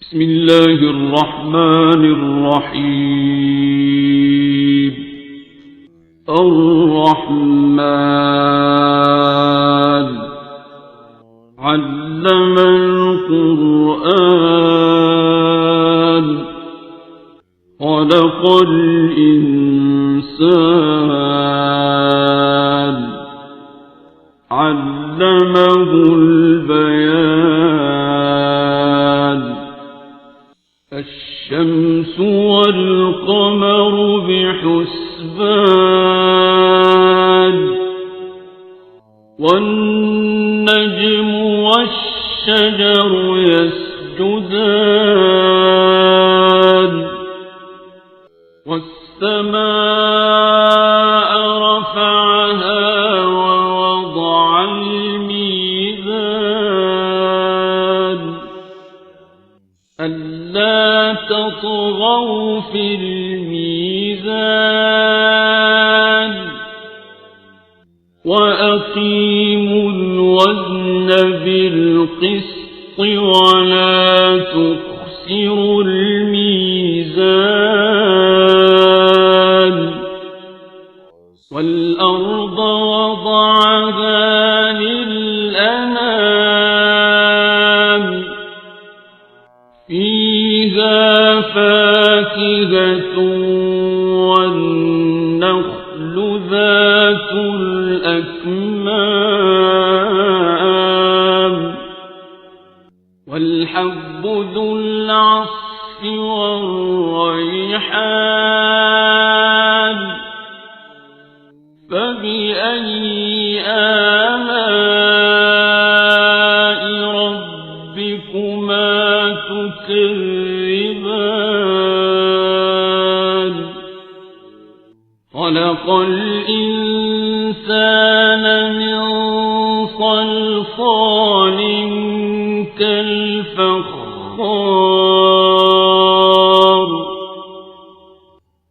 بسم الله الرحمن الرحيم. الرحمن علم القرآن خلق الإنسان علمه البيان. الشمس والقمر بحسبان والنجم والشجر يسجدان والسماء رفعها ووضع الميزان ألا تطغوا في الميزان وأقيموا الوزن بالقسط ولا تخسروا الميزان. والأرض وضعها للأنام فيها فاكهة والنخل ذات الأكمام والحب ذو العصف والريحان فبأي آلاء ربكما تكذبان. خلق الإنسان من صلصال كالفخار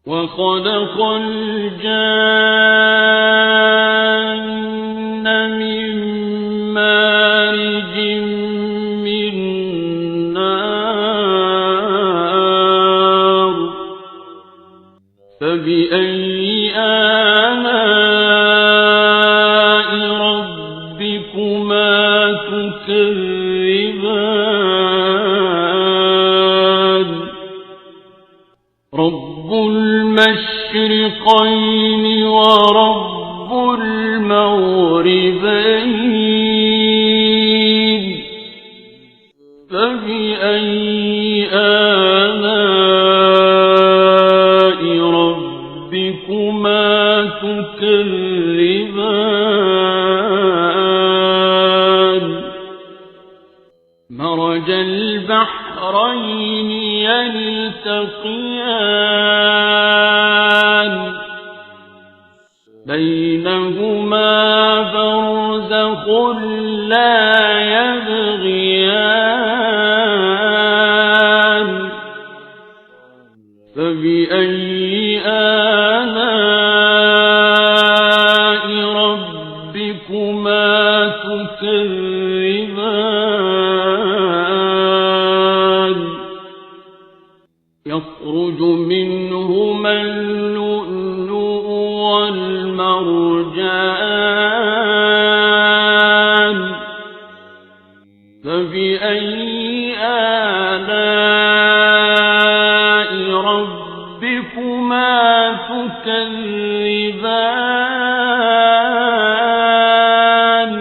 وخلق الجان من مارج من نار فبأي آلاء ربكما تكذبان. رب المشرقين ورب المغربين فبأي آلاء ربكما تكذبان. مرج البحرين يلتقيان بينهما برزخ لا يبغيان فبأي آلاء ربكما تكذبان. يخرج منهما اللؤلؤ والمرجان فبأي آلاء ربكما تكذبان.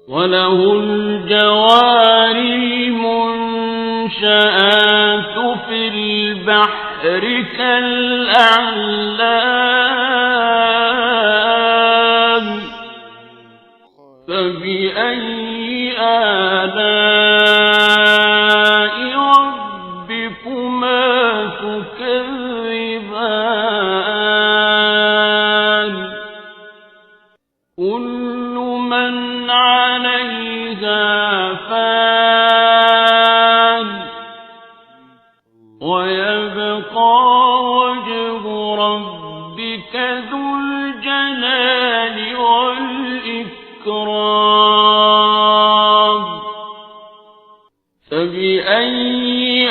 وله الجوار المنشآت في البحر كالأعلام فبأي آلاء ربكما تكذبان. كل من عليها فان ويبقى وجه ربك ذو الجلال والإكرام. فبأي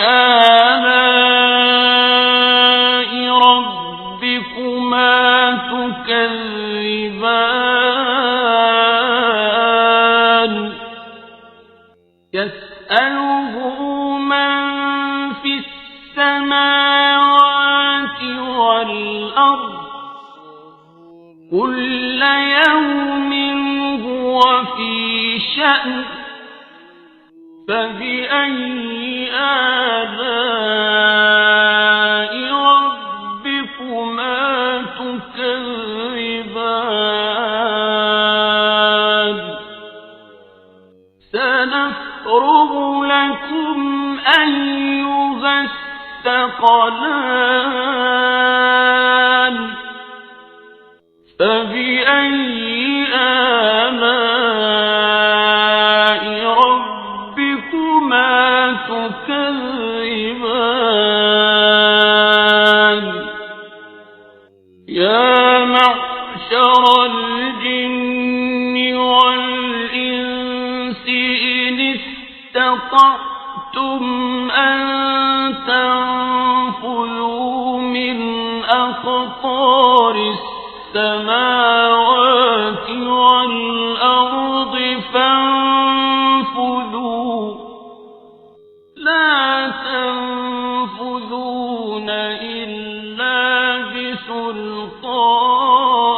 آلاء ربكما تكذبان يسأله من في السماوات والأرض كل يوم هو في شأن فبأي آلاء ربكما تكذبان سنفرغ لكم أيها الثقلان فبأي آلاء ربكما تكذبان يا معشر الجن والإنس إن استطعتم أن تنفذوا من أقطار السماوات والأرض فانفذوا لا تنفذون إلا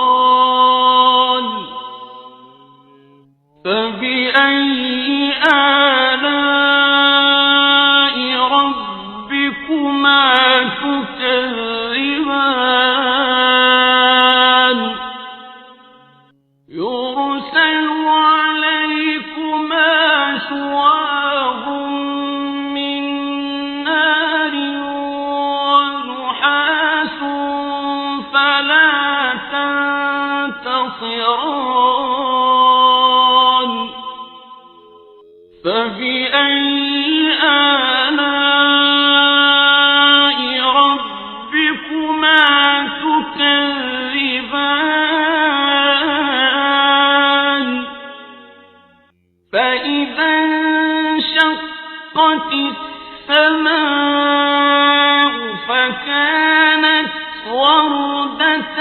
بسلطان فبأي آلاء ربكما تكذبان يرسل عليكما شواظ من نار ونحاس فلا تنتصران فبأي آلاء ربكما تكذبان فإذا انشقت السماء فكانت وردة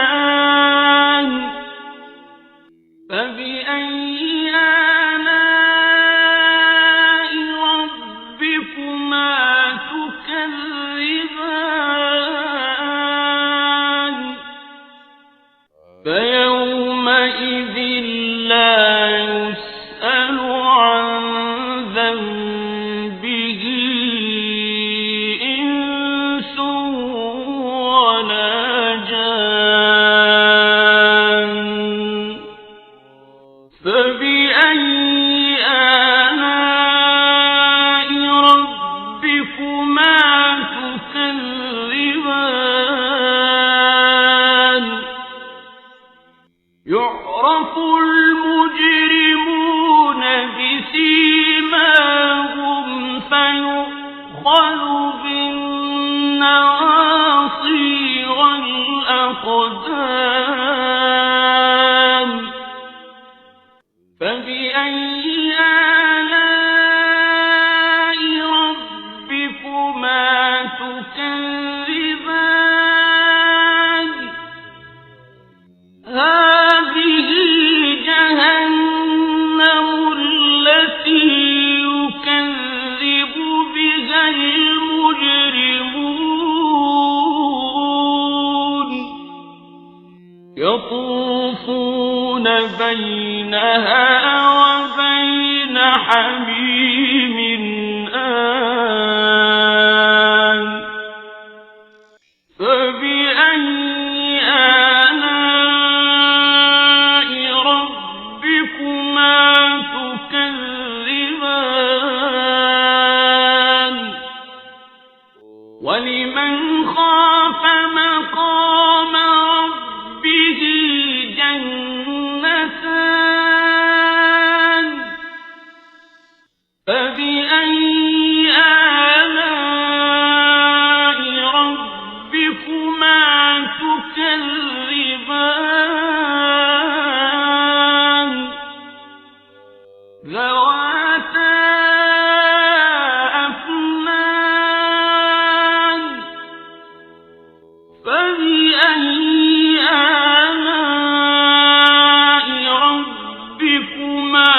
كالدهان فبأي آلاء ربكما تكذبان فيومئذ لا يسأل عن ذنبه إنس ولا جان فبأي آلاء ربكما تكذبان يعرف المجرمون بسيماهم فيؤخذ بالنواصي والأقدام فبأي آلاء ربكما تكذبان هذه جهنم التي يكذب بها المجرمون يطوفون بينها وبين حميم آن فبأي آلاء ربكما تكذبان ولمن خاف مقام ربه جنتان فبأي آلاء ربكما تكذبان ذواتا أفنان فبأي آلاء ربكما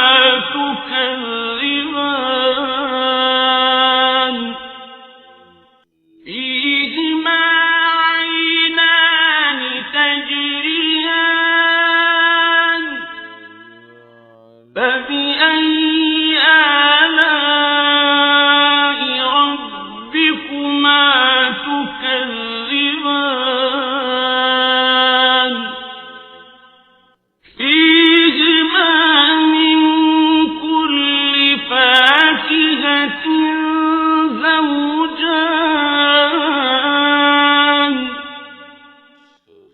تكذبان فيهما عينان تجريان فبأي آلاء ربكما تكذبان فيهما من كل فاكهة زوجان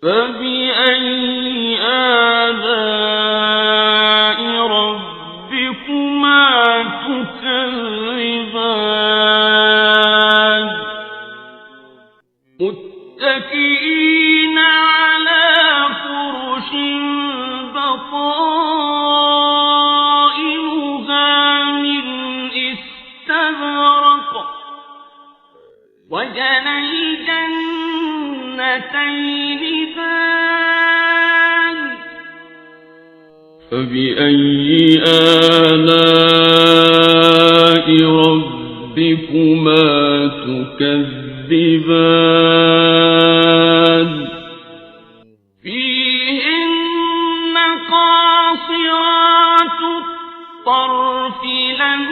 فبأي آلاء ربكما تكذبان متكئين على فرش بطائنها من استبرق وجنى الجنتين دان فبأي آلاء ربكما تكذبان فيهن قاصرات الطرف لم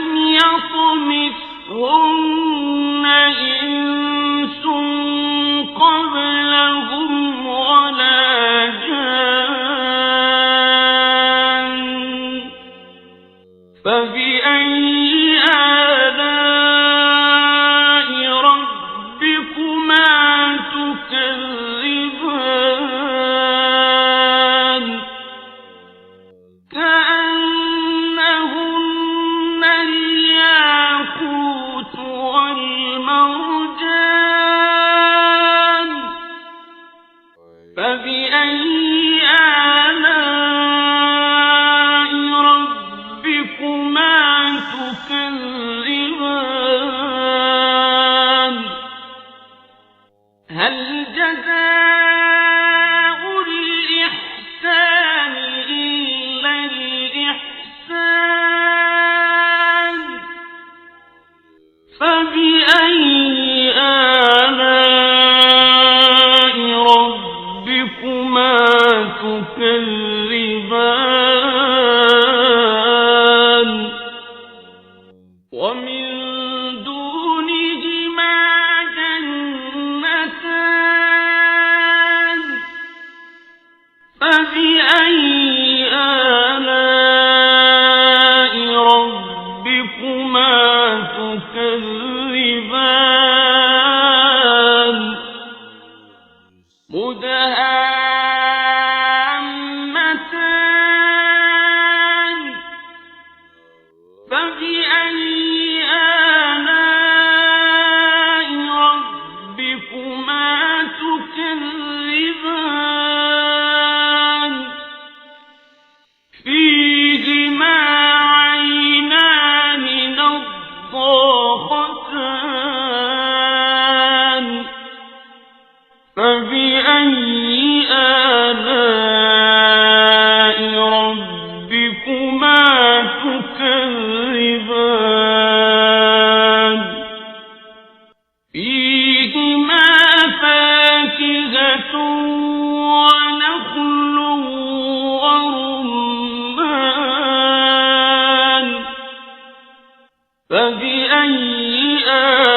يطمثهن إنس قبلهم ولا جان فبأي آلاء ربكما تكذبان كأنهن الياقوت والمرجان فبأي آلاء ربكما تكذبان هل جزاء الإحسان إلا الإحسان فبأي آلاء ربكما تكذبان ومن دونهما جنتان فبأي آلاء ربكما تكذبان مدهامتان فبأي آلاء ربكما تكذبان فيهما عينان نضاختان فبأي آلاء ربكما تكذبان فيهما فاكهة ونخل ورمان فبأي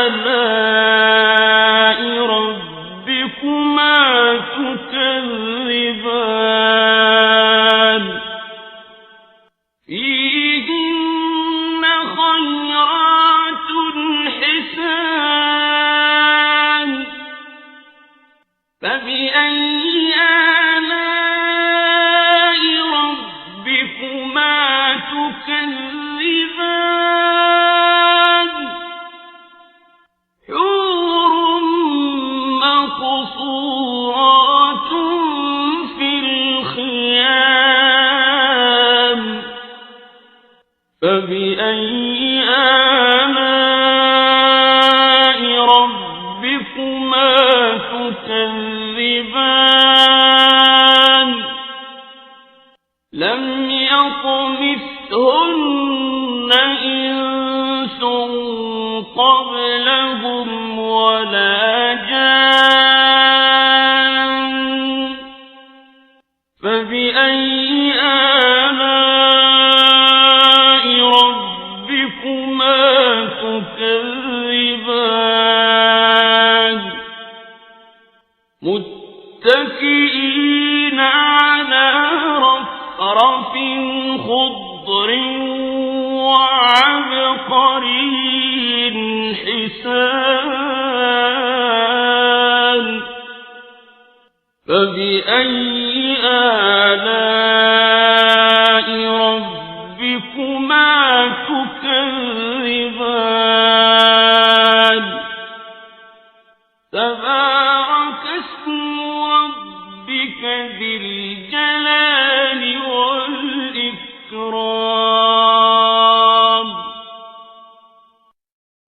آلاء ربكما تكذبان فيهن خيرات حسان فبأي آلاء ربكما تكذبان حور مقصورات في الخيام فبأي آلاء ربكما تكذبان لم يطمثهن إنس قبلهم ولا جان فبأي آلاء ربكما تكذبان متكئين على رفرف خضر وعبقري حسان فبأي آلاء ربكما تكذبان تبارك اسم ربك ذي الجلال